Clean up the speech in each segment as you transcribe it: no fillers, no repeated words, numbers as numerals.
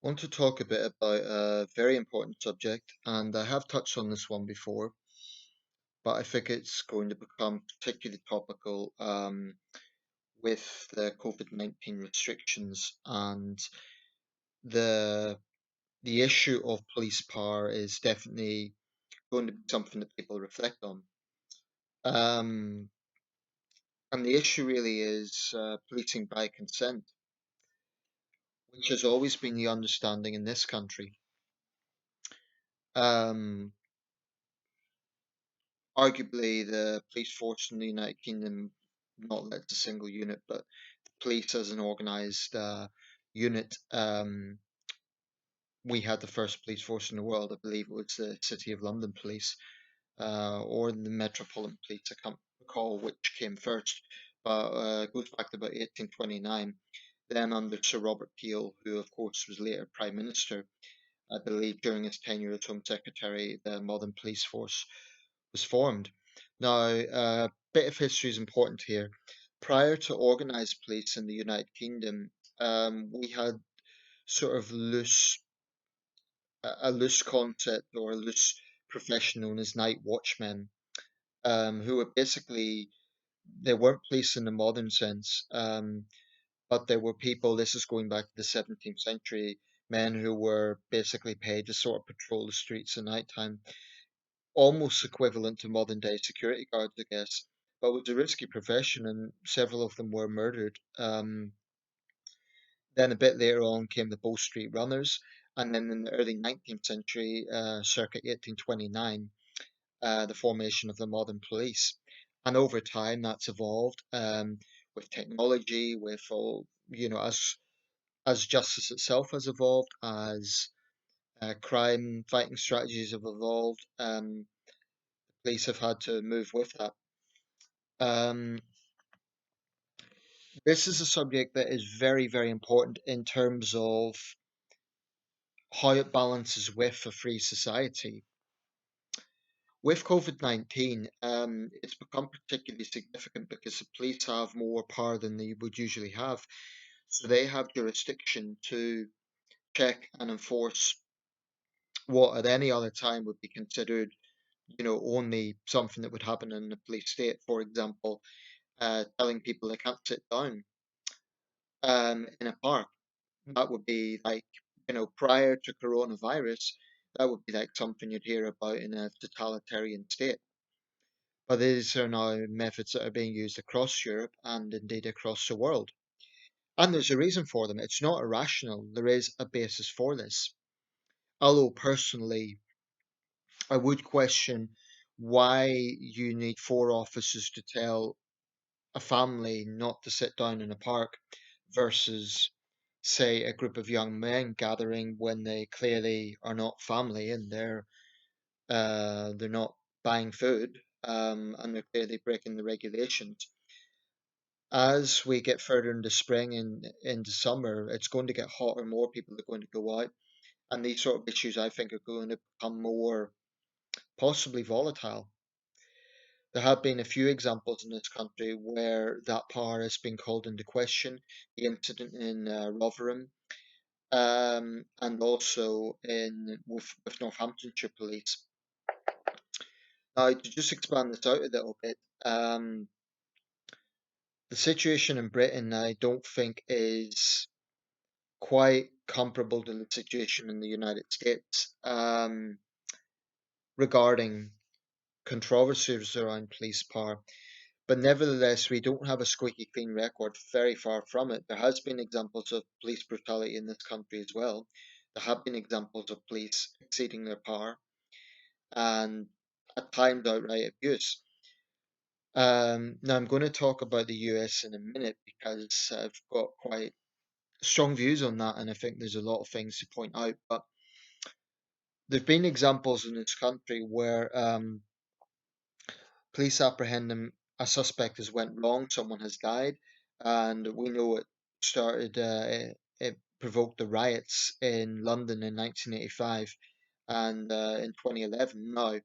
Want to talk a bit about a very important subject, and I have touched on this one before, but I think it's going to become particularly topical with the COVID-19 restrictions and the the issue of police power is definitely going to be something that people reflect on. Um, and the issue really is policing by consent, which has always been the understanding in this country. Um, Arguably, the police force in the United Kingdom, not led a single unit, but the police as an organised unit. We had the first police force in the world. I believe it was the City of London Police or the Metropolitan Police. I can't recall which came first, but it goes back to about 1829. Then under Sir Robert Peel, who of course was later Prime Minister, I believe during his tenure as Home Secretary, the modern police force was formed. Now, a bit of history is important here. Prior to organised police in the United Kingdom, we had sort of a loose concept or a loose profession known as night watchmen, who were basically they weren't police in the modern sense, but there were people. This is going back to the 17th century. Men who were basically paid to sort of patrol the streets at night time, almost equivalent to modern day security guards, I guess. But it was a risky profession, and several of them were murdered. Then a bit later on came the Bow Street Runners, and then in the early 19th century, circa 1829, the formation of the modern police. And over time, that's evolved with technology, with all as justice itself has evolved, as crime fighting strategies have evolved. Police have had to move with that. Um, this is a subject that is very, very important in terms of how it balances with a free society. With COVID-19, it's become particularly significant because the police have more power than they would usually have. So they have jurisdiction to check and enforce what at any other time would be considered, only something that would happen in a police state. For example, telling people they can't sit down in a park. That would be like, prior to coronavirus, that would be like something you'd hear about in a totalitarian state. But these are now methods that are being used across Europe and indeed across the world. And there's a reason for them. It's not irrational. There is a basis for this. Although personally, I would question why you need four officers to tell a family not to sit down in a park versus, say, a group of young men gathering when they clearly are not family and they're not buying food, and they're clearly breaking the regulations. As we get further into spring and into summer, it's going to get hotter. More people are going to go out, and these sort of issues, I think, are going to become more possibly volatile. There have been a few examples in this country where that power has been called into question. The incident in Rotherham, and also in with Northamptonshire Police. Now, to just expand this out a little bit, the situation in Britain, I don't think, is quite comparable to the situation in the United States regarding controversies around police power. But nevertheless, we don't have a squeaky clean record, very far from it. There has been examples of police brutality in this country as well. There have been examples of police exceeding their power and at times outright abuse. Now, I'm going to talk about the US in a minute because I've got quite strong views on that, and I think there's a lot of things to point out. But there've been examples in this country where police apprehending a suspect has went wrong, someone has died, and we know it started. It provoked the riots in London in 1985 and in 2011. Now,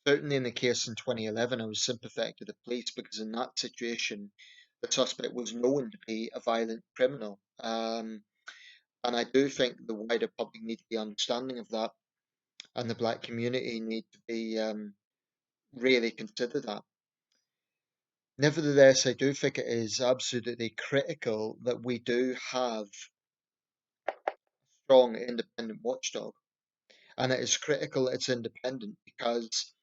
certainly in the case in 2011, I was sympathetic to the police because in that situation, the suspect was known to be a violent criminal. And I do think the wider public need to be understanding of that, and the black community need to be really consider that. Nevertheless, I do think it is absolutely critical that we do have strong independent watchdog. And it is critical it's independent because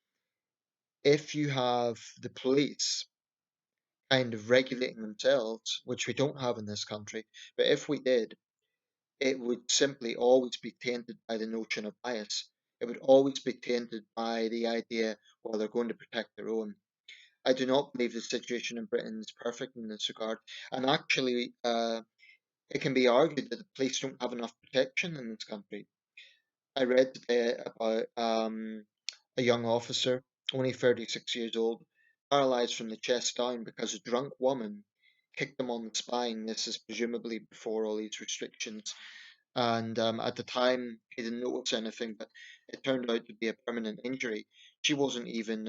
if you have the police kind of regulating themselves, which we don't have in this country, but if we did, it would simply always be tainted by the notion of bias. It would always be tainted by the idea, well, they're going to protect their own. I do not believe the situation in Britain is perfect in this regard. And actually, it can be argued that the police don't have enough protection in this country. I read today about a young officer, only 36 years old, paralyzed from the chest down because a drunk woman kicked him on the spine. This is presumably before all these restrictions. And at the time, he didn't notice anything, but it turned out to be a permanent injury. She wasn't even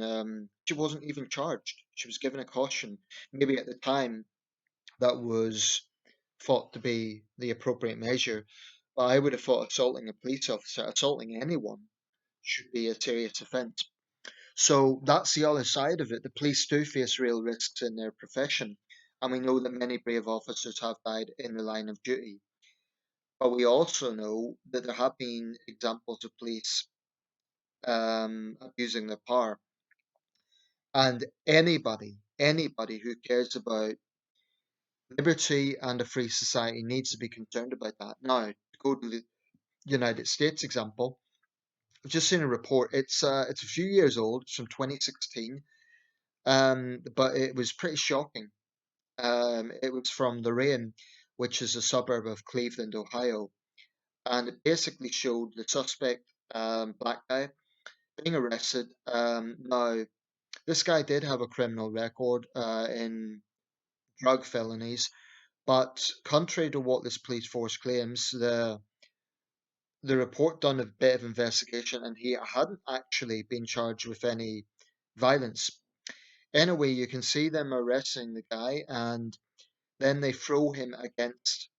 charged. She was given a caution. Maybe at the time that was thought to be the appropriate measure. But I would have thought assaulting a police officer, assaulting anyone, should be a serious offence. So that's the other side of it. The police do face real risks in their profession, and we know that many brave officers have died in the line of duty. But we also know that there have been examples of police abusing their power, and anybody who cares about liberty and a free society needs to be concerned about that. Now, to go to the United States example, I've just seen a report. It's a few years old. It's from 2016, but it was pretty shocking. It was from Lorraine, which is a suburb of Cleveland, Ohio, and it basically showed the suspect, black guy, being arrested. Now, this guy did have a criminal record in drug felonies, but contrary to what this police force claims, the report done a bit of investigation, and he hadn't actually been charged with any violence. Anyway, you can see them arresting the guy, and then they throw him against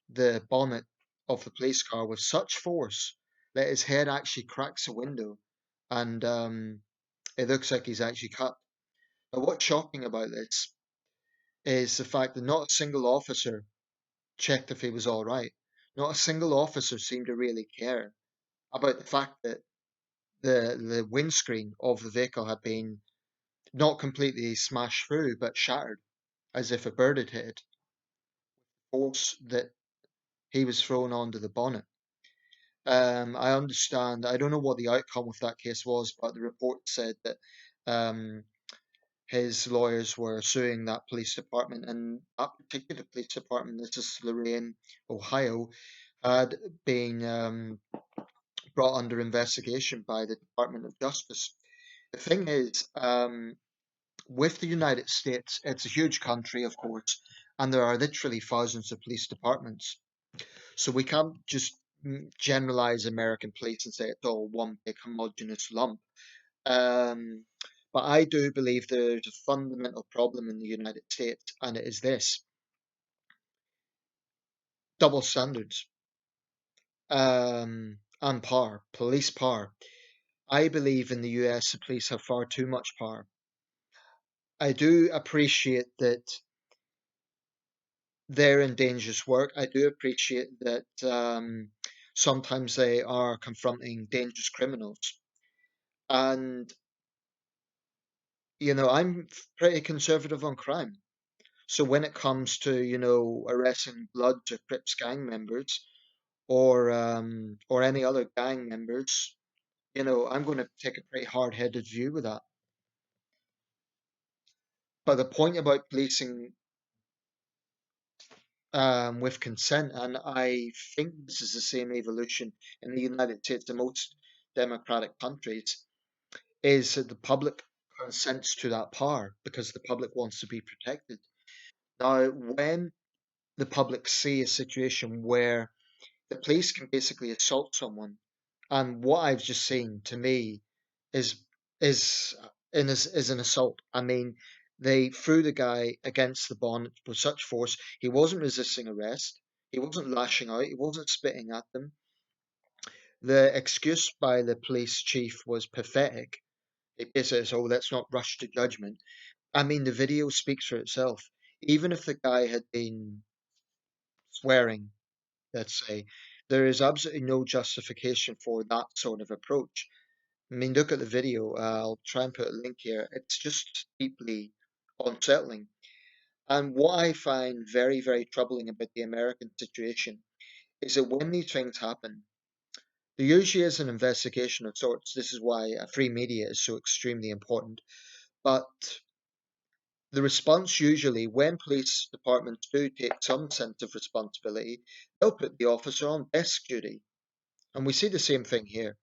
the bonnet of the police car with such force that his head actually cracks a window, and it looks like he's actually cut. Now, what's shocking about this is the fact that not a single officer checked if he was all right. Not a single officer seemed to really care about the fact that the windscreen of the vehicle had been not completely smashed through, but shattered, as if a bird had hit it. Force that he was thrown onto the bonnet. I understand. I don't know what the outcome of that case was, but the report said that um, his lawyers were suing that police department, and that particular police department, this is Lorraine, Ohio, had been brought under investigation by the Department of Justice. The thing is, with the United States, it's a huge country, of course, and there are literally thousands of police departments. So we can't just generalize American police and say it's all one big homogenous lump. Um, but I do believe there's a fundamental problem in the United States, and it is this: double standards and power, police power. I believe in the US, the police have far too much power. I do appreciate that they're in dangerous work. I do appreciate that sometimes they are confronting dangerous criminals. And, I'm pretty conservative on crime. So when it comes to, arresting Bloods or Crips gang members or any other gang members, I'm going to take a pretty hard-headed view with that. But the point about policing with consent, and I think this is the same evolution in the United States and most democratic countries, is that the public consents to that power because the public wants to be protected. Now, when the public see a situation where the police can basically assault someone, and what I've just seen to me is is is an assault. I mean, they threw the guy against the bonnet with such force he wasn't resisting arrest. He wasn't lashing out, he wasn't spitting at them. The excuse by the police chief was pathetic. It says, oh, let's not rush to judgment. I mean, the video speaks for itself. Even if the guy had been swearing, let's say, there is absolutely no justification for that sort of approach. I mean, look at the video. I'll try and put a link here. It's just deeply unsettling. And what I find very, very troubling about the American situation is that when these things happen, there usually is an investigation of sorts. This is why a free media is so extremely important. But the response usually, when police departments do take some sense of responsibility, they'll put the officer on desk duty. And we see the same thing here.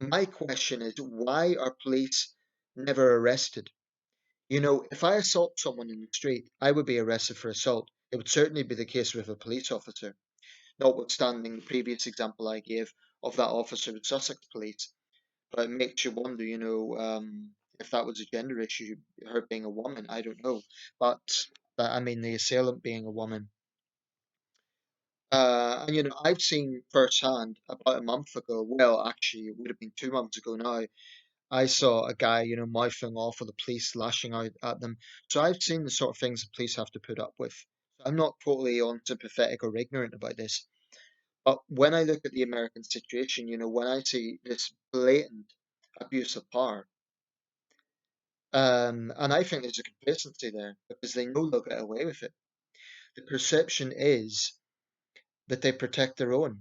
My question is, why are police never arrested? You know, if I assault someone in the street, I would be arrested for assault. It would certainly be the case with a police officer, notwithstanding the previous example I gave of that officer with Sussex Police. But it makes you wonder, if that was a gender issue, her being a woman, I don't know. But, I mean, the assailant being a woman. And, I've seen firsthand about a month ago, well, actually, it would have been 2 months ago now, I saw a guy, mouthing off with the police lashing out at them. So I've seen the sort of things the police have to put up with. I'm not totally unsympathetic or ignorant about this. But when I look at the American situation, when I see this blatant abuse of power, and I think there's a complacency there because they know they'll get away with it. The perception is that they protect their own.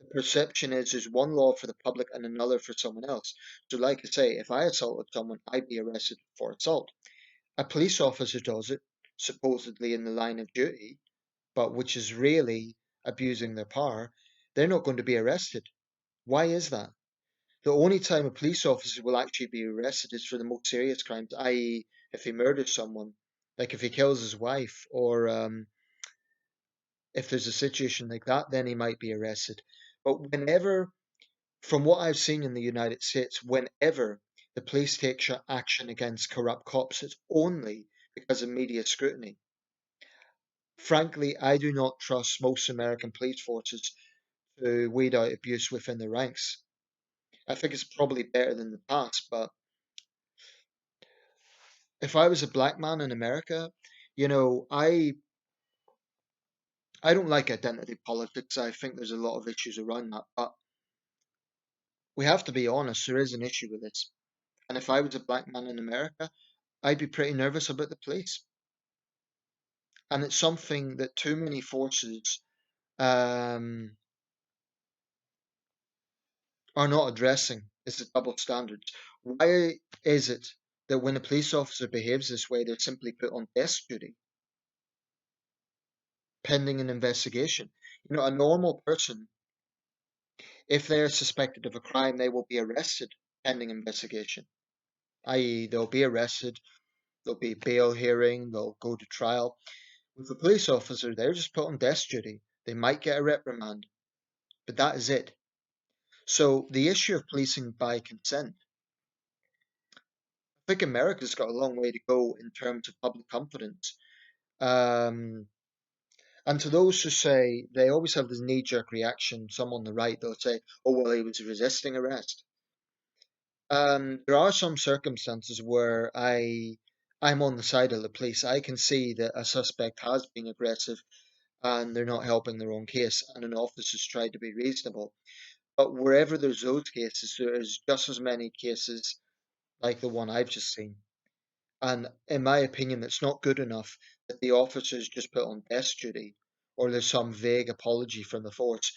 The perception is there's one law for the public and another for someone else. So, like I say, if I assaulted someone, I'd be arrested for assault. A police officer does it, supposedly in the line of duty, but which is really abusing their power, they're not going to be arrested. Why is that? The only time a police officer will actually be arrested is for the most serious crimes, i.e., if he murders someone, like if he kills his wife, or if there's a situation like that, then he might be arrested. But whenever, from what I've seen in the United States, whenever the police take action against corrupt cops, it's only because of media scrutiny. Frankly, I do not trust most American police forces to weed out abuse within the ranks. I think it's probably better than the past, but if I was a black man in America, you know, I I don't like identity politics. I think there's a lot of issues around that, but we have to be honest, there is an issue with this. And if I was a black man in America, I'd be pretty nervous about the police. And it's something that too many forces um, are not addressing is the double standards. Why is it that when a police officer behaves this way, they're simply put on desk duty pending an investigation? You know, a normal person, if they're suspected of a crime, they will be arrested pending investigation, i.e., they'll be arrested, there'll be bail hearing, they'll go to trial. With a police officer, they're just put on desk duty. They might get a reprimand, but that is it. So the issue of policing by consent, I think America's got a long way to go in terms of public confidence. Um, and to those who say they always have this knee-jerk reaction, some on the right, they'll say, "Oh well, he was resisting arrest." There are some circumstances where I'm on the side of the police. I can see that a suspect has been aggressive and they're not helping their own case, and an officer's tried to be reasonable. But wherever there's those cases, there is just as many cases like the one I've just seen. And in my opinion, it's not good enough that the officers just put on desk duty or there's some vague apology from the force.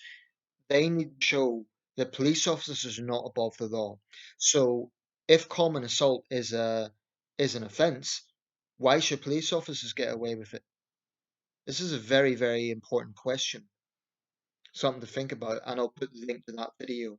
They need to show that police officers are not above the law. So if common assault is an offence, why should police officers get away with it? This is a very, very important question, something to think about, and I'll put the link to that video